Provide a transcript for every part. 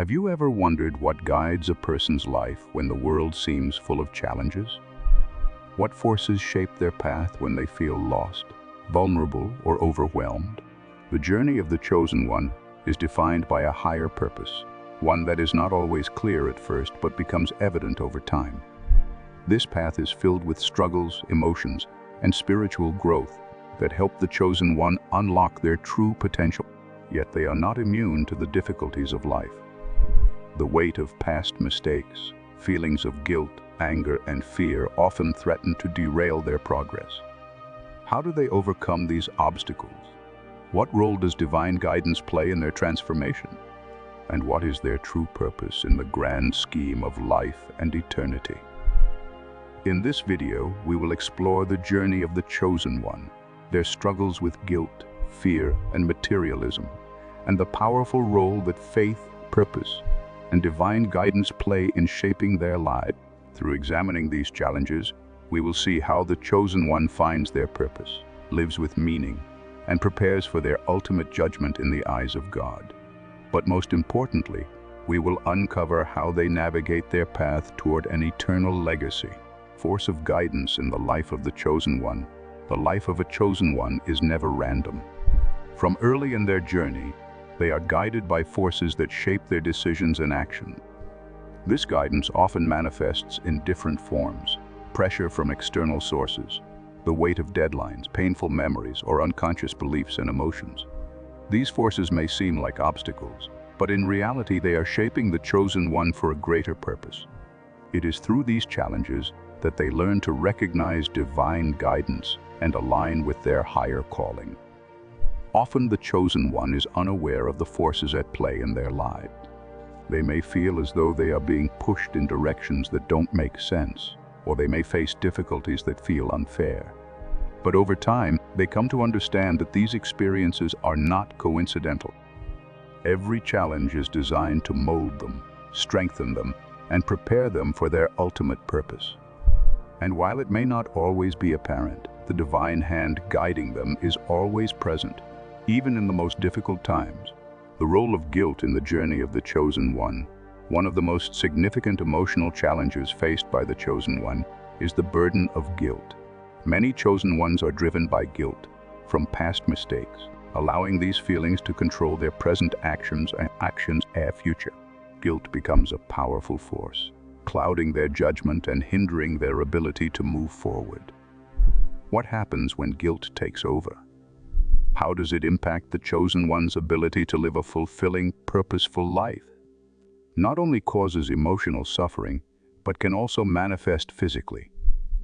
Have you ever wondered what guides a person's life when the world seems full of challenges? What forces shape their path when they feel lost, vulnerable, or overwhelmed? The journey of the chosen one is defined by a higher purpose, one that is not always clear at first but becomes evident over time. This path is filled with struggles, emotions, and spiritual growth that help the chosen one unlock their true potential. Yet they are not immune to the difficulties of life. The weight of past mistakes, feelings of guilt, anger, and fear often threaten to derail their progress. How do they overcome these obstacles? What role does divine guidance play in their transformation? And what is their true purpose in the grand scheme of life and eternity? In this video, we will explore the journey of the chosen one, their struggles with guilt, fear, and materialism, and the powerful role that faith, purpose, and divine guidance play in shaping their lives. Through examining these challenges, we will see how the chosen one finds their purpose, lives with meaning, and prepares for their ultimate judgment in the eyes of God. But most importantly, we will uncover how they navigate their path toward an eternal legacy. Force of guidance in the life of the chosen one. The life of a chosen one is never random. From early in their journey, they are guided by forces that shape their decisions and action. This guidance often manifests in different forms: pressure from external sources, the weight of deadlines, painful memories, or unconscious beliefs and emotions. These forces may seem like obstacles, but in reality they are shaping the chosen one for a greater purpose. It is through these challenges that they learn to recognize divine guidance and align with their higher calling. Often the chosen one is unaware of the forces at play in their lives. They may feel as though they are being pushed in directions that don't make sense, or they may face difficulties that feel unfair. But over time, they come to understand that these experiences are not coincidental. Every challenge is designed to mold them, strengthen them, and prepare them for their ultimate purpose. And while it may not always be apparent, the divine hand guiding them is always present, even in the most difficult times. The role of guilt in the journey of the chosen one of the most significant emotional challenges faced by the chosen one, is the burden of guilt. Many chosen ones are driven by guilt from past mistakes, allowing these feelings to control their present actions and future. Guilt becomes a powerful force, clouding their judgment and hindering their ability to move forward. What happens when guilt takes over? How does it impact the chosen one's ability to live a fulfilling, purposeful life? Not only causes emotional suffering, but can also manifest physically.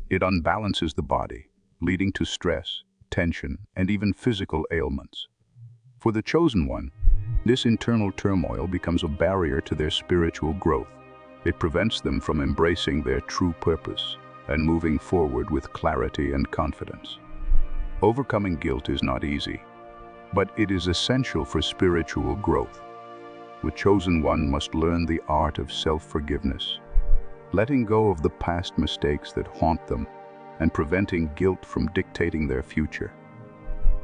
It unbalances the body, leading to stress, tension, and even physical ailments. For the chosen one, this internal turmoil becomes a barrier to their spiritual growth. It prevents them from embracing their true purpose and moving forward with clarity and confidence. Overcoming guilt is not easy, but it is essential for spiritual growth. The chosen one must learn the art of self-forgiveness, letting go of the past mistakes that haunt them and preventing guilt from dictating their future.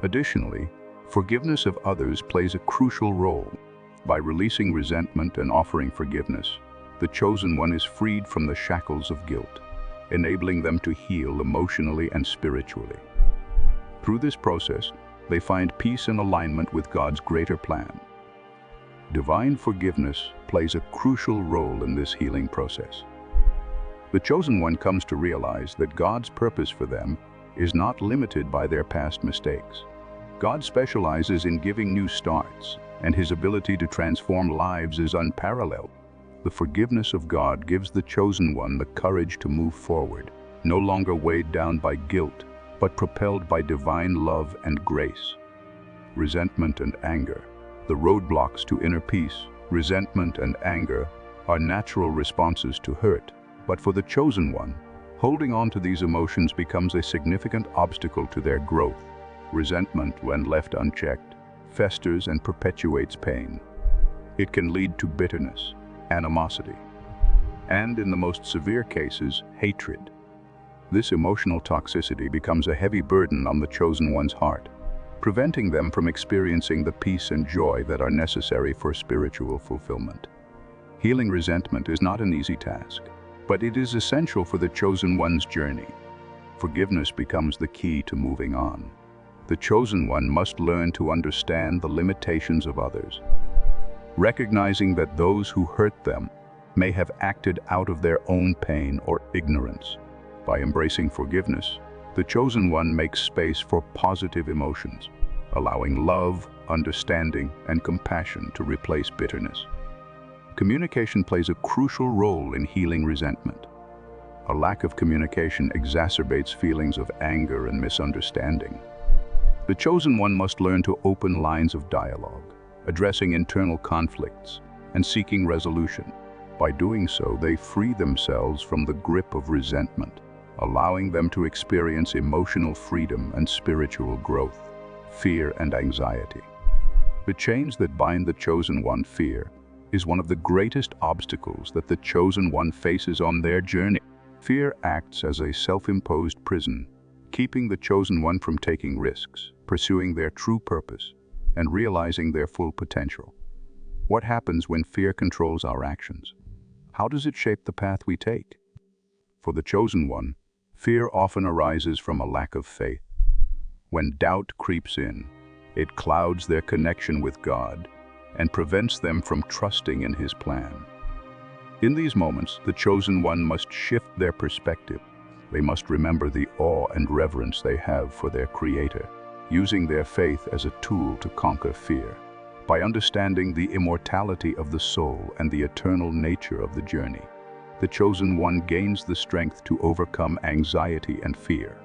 Additionally, forgiveness of others plays a crucial role. By releasing resentment and offering forgiveness, the chosen one is freed from the shackles of guilt, enabling them to heal emotionally and spiritually. Through this process, they find peace and alignment with God's greater plan. Divine forgiveness plays a crucial role in this healing process. The chosen one comes to realize that God's purpose for them is not limited by their past mistakes. God specializes in giving new starts, and His ability to transform lives is unparalleled. The forgiveness of God gives the chosen one the courage to move forward, no longer weighed down by guilt, but propelled by divine love and grace. Resentment and anger. The roadblocks to inner peace, resentment and anger, are natural responses to hurt. But for the chosen one, holding on to these emotions becomes a significant obstacle to their growth. Resentment, when left unchecked, festers and perpetuates pain. It can lead to bitterness, animosity, and in the most severe cases, hatred. This emotional toxicity becomes a heavy burden on the chosen one's heart, preventing them from experiencing the peace and joy that are necessary for spiritual fulfillment. Healing resentment is not an easy task, but it is essential for the chosen one's journey. Forgiveness becomes the key to moving on. The chosen one must learn to understand the limitations of others, recognizing that those who hurt them may have acted out of their own pain or ignorance. By embracing forgiveness, the chosen one makes space for positive emotions, allowing love, understanding, and compassion to replace bitterness. Communication plays a crucial role in healing resentment. A lack of communication exacerbates feelings of anger and misunderstanding. The chosen one must learn to open lines of dialogue, addressing internal conflicts and seeking resolution. By doing so, they free themselves from the grip of resentment, allowing them to experience emotional freedom and spiritual growth. Fear and anxiety. The chains that bind the chosen one, fear, is one of the greatest obstacles that the chosen one faces on their journey. Fear acts as a self-imposed prison, keeping the chosen one from taking risks, pursuing their true purpose, and realizing their full potential. What happens when fear controls our actions? How does it shape the path we take? For the chosen one, fear often arises from a lack of faith. When doubt creeps in, it clouds their connection with God and prevents them from trusting in His plan. In these moments, the chosen one must shift their perspective. They must remember the awe and reverence they have for their Creator, using their faith as a tool to conquer fear. By understanding the immortality of the soul and the eternal nature of the journey, the chosen one gains the strength to overcome anxiety and fear.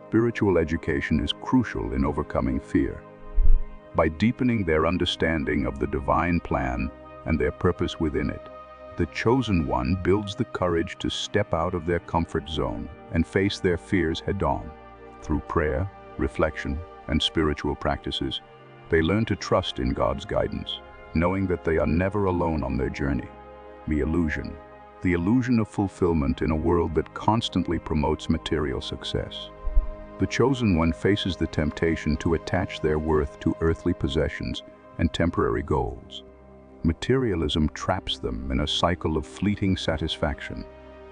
Spiritual education is crucial in overcoming fear. By deepening their understanding of the divine plan and their purpose within it, the chosen one builds the courage to step out of their comfort zone and face their fears head-on. Through prayer, reflection, and spiritual practices, they learn to trust in God's guidance, knowing that they are never alone on their journey. The illusion of fulfillment in a world that constantly promotes material success. The chosen one faces the temptation to attach their worth to earthly possessions and temporary goals. Materialism traps them in a cycle of fleeting satisfaction,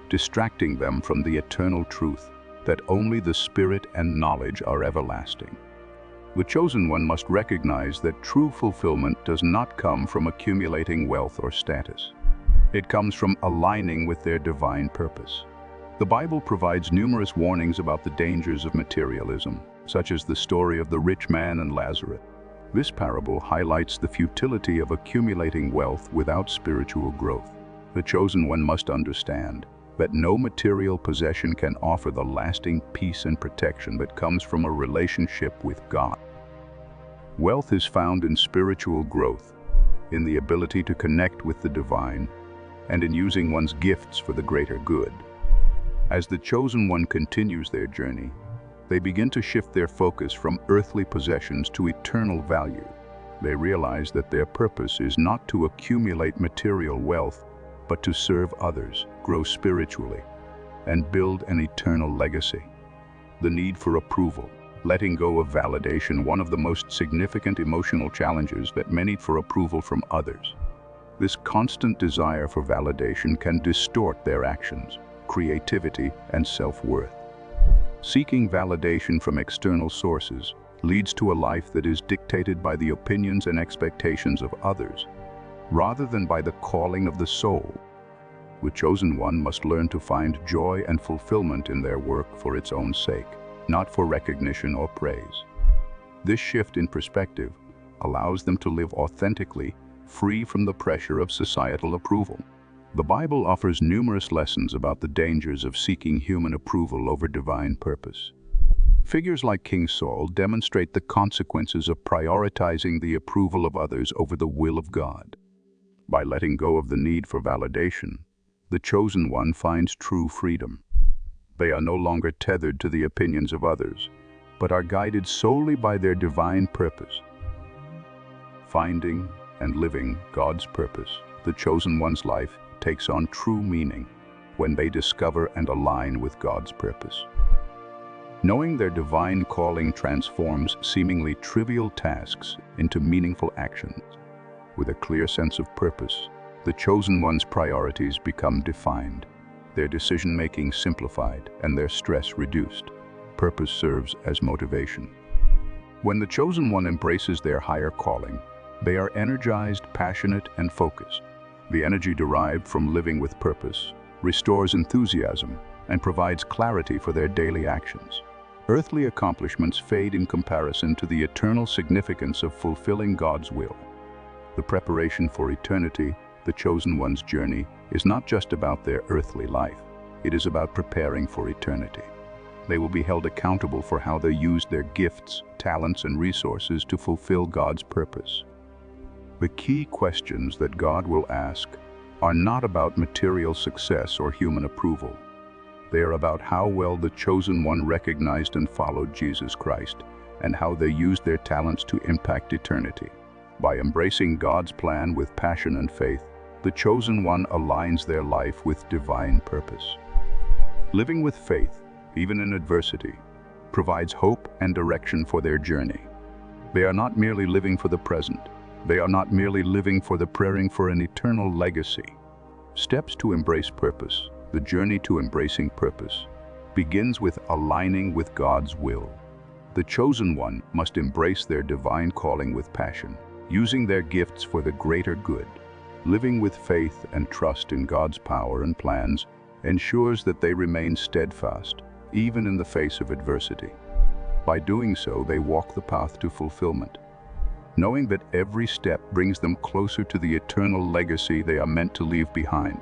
distracting them from the eternal truth that only the Spirit and knowledge are everlasting. The chosen one must recognize that true fulfillment does not come from accumulating wealth or status. It comes from aligning with their divine purpose. The Bible provides numerous warnings about the dangers of materialism, such as the story of the rich man and Lazarus. This parable highlights the futility of accumulating wealth without spiritual growth. The chosen one must understand that no material possession can offer the lasting peace and protection that comes from a relationship with God. Wealth is found in spiritual growth, in the ability to connect with the divine, and in using one's gifts for the greater good. As the chosen one continues their journey, they begin to shift their focus from earthly possessions to eternal value. They realize that their purpose is not to accumulate material wealth, but to serve others, grow spiritually, and build an eternal legacy. The need for approval, letting go of validation, one of the most significant emotional challenges that many for approval from others. This constant desire for validation can distort their actions, creativity, and self-worth. Seeking validation from external sources leads to a life that is dictated by the opinions and expectations of others, rather than by the calling of the soul. The chosen one must learn to find joy and fulfillment in their work for its own sake, not for recognition or praise. This shift in perspective allows them to live authentically, free from the pressure of societal approval. The Bible offers numerous lessons about the dangers of seeking human approval over divine purpose. Figures like King Saul demonstrate the consequences of prioritizing the approval of others over the will of God. By letting go of the need for validation, the chosen one finds true freedom. They are no longer tethered to the opinions of others, but are guided solely by their divine purpose. Finding and living God's purpose, the chosen one's life takes on true meaning when they discover and align with God's purpose. Knowing their divine calling transforms seemingly trivial tasks into meaningful actions. With a clear sense of purpose, the chosen one's priorities become defined, their decision-making simplified, and their stress reduced. Purpose serves as motivation. When the chosen one embraces their higher calling, they are energized, passionate, and focused. The energy derived from living with purpose restores enthusiasm and provides clarity for their daily actions. Earthly accomplishments fade in comparison to the eternal significance of fulfilling God's will. The preparation for eternity, the chosen one's journey, is not just about their earthly life. It is about preparing for eternity. They will be held accountable for how they used their gifts, talents, and resources to fulfill God's purpose. The key questions that God will ask are not about material success or human approval. They are about how well the chosen one recognized and followed Jesus Christ, and how they used their talents to impact eternity. By embracing God's plan with passion and faith, the chosen one aligns their life with divine purpose. Living with faith, even in adversity, provides hope and direction for their journey. They are not merely living for the present. They are not merely living for the praying for an eternal legacy. Steps to embrace purpose. The journey to embracing purpose begins with aligning with God's will. The chosen one must embrace their divine calling with passion, using their gifts for the greater good. Living with faith and trust in God's power and plans ensures that they remain steadfast, even in the face of adversity. By doing so, they walk the path to fulfillment, knowing that every step brings them closer to the eternal legacy they are meant to leave behind.